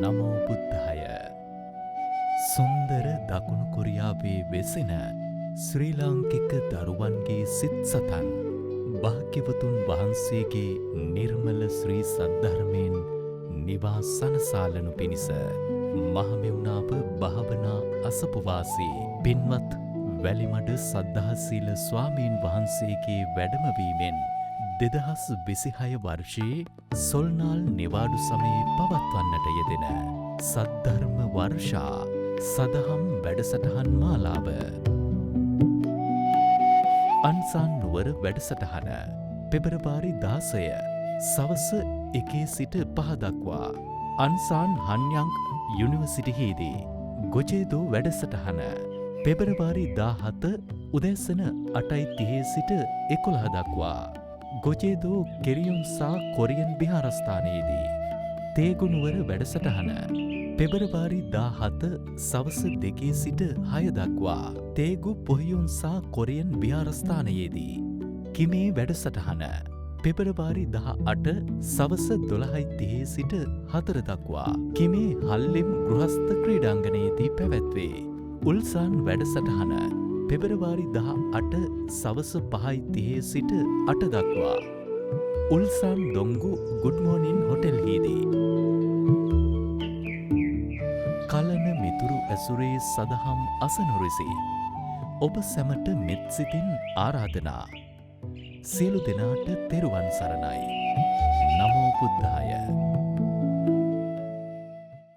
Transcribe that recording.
නමෝ බුද්ධාය. සුන්දර දකුණු කොරියාවේ වෙසෙන ශ්‍රී ලාංකික දරුවන්ගේ සිත් සතන් භාග්‍යවතුන් වහන්සේගේ නිර්මල ශ්‍රී සද්ධර්මයෙන් නිවා සනසාලනු පිණිස මහමෙවුනාව භාවනා අසපුවාසී පින්වත් වැලිමඩ සද්ධාසීල ස්වාමීන් වහන්සේගේ වැඩමවීමෙන් 2026 වර්ෂයේ සොල්නාල් නිවාඩු සමයේ පවත්වන්නට යෙදෙන සද්ධර්ම වර්ෂා සදහම් වැඩසටහන් මාලාව අන්සන් නුවර වැඩසටහන පෙබරවාරි 16 සවස 1 සිට 5 දක්වා අන්සාන් හන්යං යුනිවර්සිටියේදී ගොජේදෝ වැඩසටහන පෙබරවාරි 17 උදෑසන 8:30 සිට 11 දක්වා ගොජේදෝ කෙරියුන්සා කොරියන් විහාරස්ථානයේදී තේගුණුවර වැඩසටහන පෙබරවාරි 17 සවස 2 සිට 6 දක්වා තේගු පොහියුන්සා කොරියන් විහාරස්ථානයේදී කිමේ වැඩසටහන පෙබරවාරි 18 සවස 12:30 සිට 4 දක්වා කිමේ හල්ලිම් ගෘහස්ත ක්‍රීඩාංගණයේදී පැවැත්වේ. උල්සාන් වැඩසටහන පෙබරවාරි 18 සවස 5:30 සිට 8 දක්වා උල්සාන් දොංගු ගුඩ් මෝනින් හොටෙල්හිදී කලන මිතුරු ඇසුරේ සදහම් අසනුරිසි ඔබ සැමට මෙත් සිතින් ආරාධනා. සියලු දෙනාට තෙරුවන් සරණයි. නමෝ බුද්ධාය.